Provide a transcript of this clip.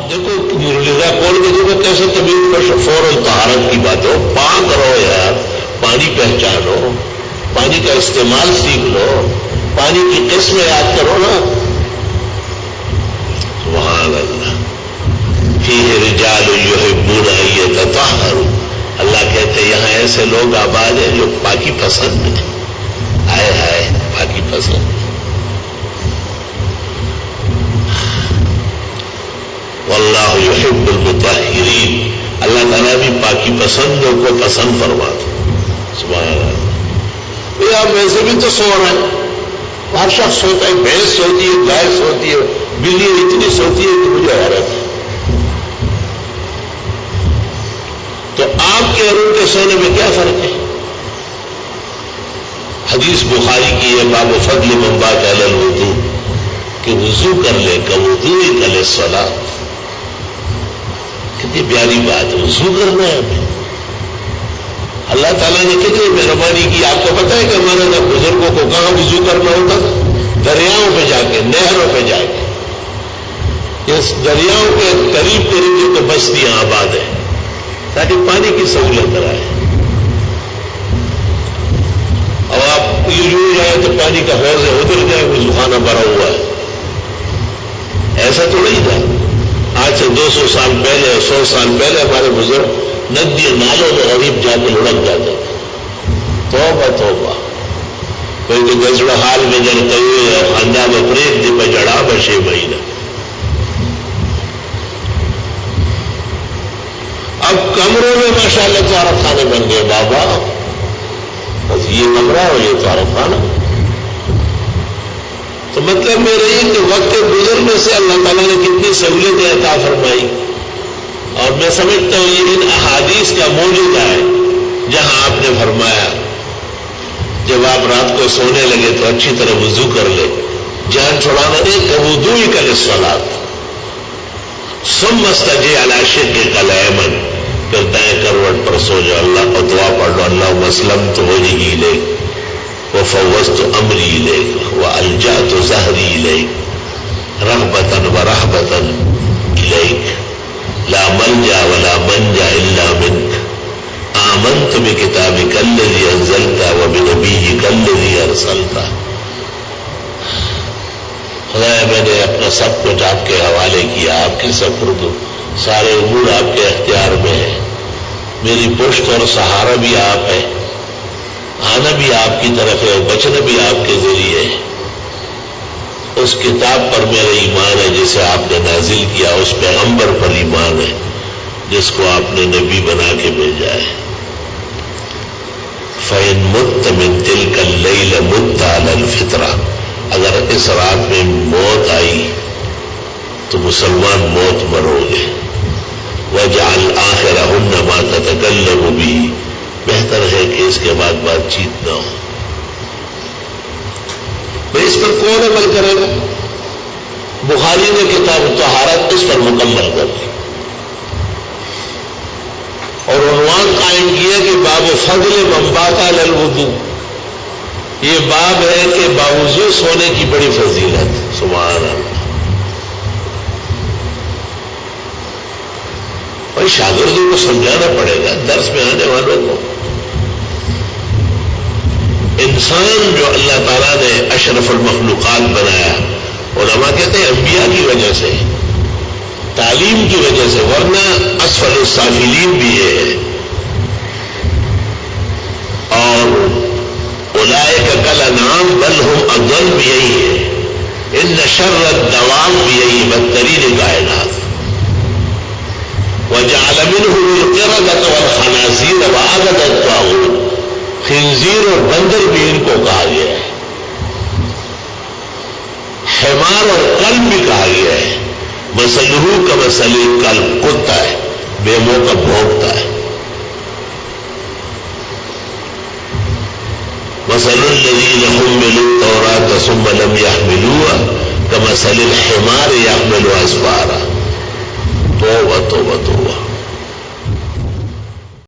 دیکھو نورالرضا کال کے دیکھو کیسے طبیعت پر فوراً طہارت کی بات ہو، پاک رہو یار، پانی پہچانو، پانی کا استعمال سیکھ لو، پانی کی قسم یاد کرو نا. سبحان اللہ. فیہ رجال یحبون ان یتطہروا. اللہ کہتے ہیں یہاں ایسے لوگ آباد ہیں جو پاکی پسند ہیں. ہائے ہائے پاکی پسند. واللہ یحب المطہرین. اللہ تعالیٰ بھی پاکی پسندوں کو پسند فرماتا. سبحان اللہ. آپ ویسے بھی تو سو رہے ہیں، ہر شخص سوتا ہے، بھینس سوتی ہے، گائے سوتی ہے، بلی اتنی سوتی ہے کہ مجھے حیرت ہے. تو آپ کے اور ان کے سونے میں کیا فرق ہے؟ حدیث بخاری کی ہے باب فضل من بات علی الوضو، کہ وضو کر لے کا وضو کل الصلاۃ. کتنی پیاری بات ہے، وضو کرنا ہے ہمیں. اللہ تعالیٰ نے کتنی مہربانی کی. آپ کو پتا ہے کہ ہمارے بزرگوں کو کہاں وضو کرنا ہوتا تھا؟ دریاؤں پہ جا کے، نہروں پہ جا کے. اس دریاؤں کے قریب قریب جو تو بستیاں آباد ہیں تاکہ پانی کی سہولت رہے. اب آپ یوں جائیں تو پانی کا حوض ہے، ادھر جائے وضو خانہ بھرا ہوا ہے. ایسا تو نہیں تھا. آج سے 200 سال پہلے، 100 سال پہلے ہمارے بزرگ ندی نالوں میں غریب جا کے لڑک جاتے تھے. توبہ توبہ. کوئی تو گزڑا حال میں جڑتے ہوئے اور خاندان میں پریت دی پہ جڑا بشے مہینہ. اب کمروں میں ماشاءاللہ طہارت خانے بن گئے. بابا بس یہ کمرہ اور یہ طہارت خانہ. تو مطلب میرا یہ کہ وقت گزرنے سے اللہ تعالیٰ نے کتنی سہولتیں عطا فرمائی. اور میں سمجھتا ہوں یہ ان احادیث کا موجودہ ہے جہاں آپ نے فرمایا جب آپ رات کو سونے لگے تو اچھی طرح وضو کر لے. جان چھڑانا نہیں کہ وضو ہی کل الصلاۃ. ثم استجع علی شقک الایمن. پھر دائیں کروٹ پر سو جاؤ، اللہ کو دعا پڑھ لو. اللہم اسلمت وجہی الیک وفوضت امری الیک والجأت ظہری الیک رغبۃ ورہبۃ الیک لا ملجا ولا منجا الا منک آمنت بکتابک الذی انزلت وبنبیک الذی ارسلت. خدایا میں نے اپنا سب کچھ آپ کے حوالے کیا، آپ کے سپرد. سارے امور آپ کے اختیار میں ہیں. میری پشت اور سہارا بھی آپ ہے، آنا بھی آپ کی طرف ہے، بچنا بھی آپ کے ذریعے ہے. اس کتاب پر میرا ایمان ہے جسے آپ نے نازل کیا، اس پیغمبر پر ایمان ہے جس کو آپ نے نبی بنا کے بھیجا ہے. فَإِن مُتَّ مِن تِلْكَ اللَّيْلَ مُتَّ عَلَى الْفِطْرَةِ. اگر اس رات میں موت آئی تو مسلمان موت مرو گے. وَاجْعَلْ آخِرَهُنَّ مَا تَتَكَلَّمُ بِهِ. بہتر ہے کہ اس کے بعد بات چیت نہ ہو. اس پر کون عمل کرے گا؟ بخاری نے کتاب طہارت اس پر مکمل کر دی اور عنوان قائم کیا کہ باب فضل من بات علی الوضو. یہ باب ہے کہ باوضو سونے کی بڑی فضیلت. سبحان اللہ. اور شاگردوں کو سمجھانا پڑے گا، درس میں آنے والوں کو. انسان جو اللہ تعالیٰ نے اشرف المخلوقات بنایا، علماء کہتے ہیں انبیاء کی وجہ سے، تعلیم کی وجہ سے، ورنہ اسفل السافلین بھی یہ ہے. اور اولئک کالانعام بل ہم اضل بھی یہی ہے. ان شر الدواب بھی یہی بدترین کائنات. وجعل منهم القردة والخنازير وعبد الطاغوت. خنزیر اور بندر بھی ان کو کہا گیا ہے. حمار اور کلب بھی کہا گیا ہے. مثلہ کمثل الکلب، کتا ہے، بے موقع بھونکتا ہے. مثل الذین حملوا التوراة ثم لم يحملوها کمثل الحمار يحمل اسفارا. توبہ توبہ توبہ.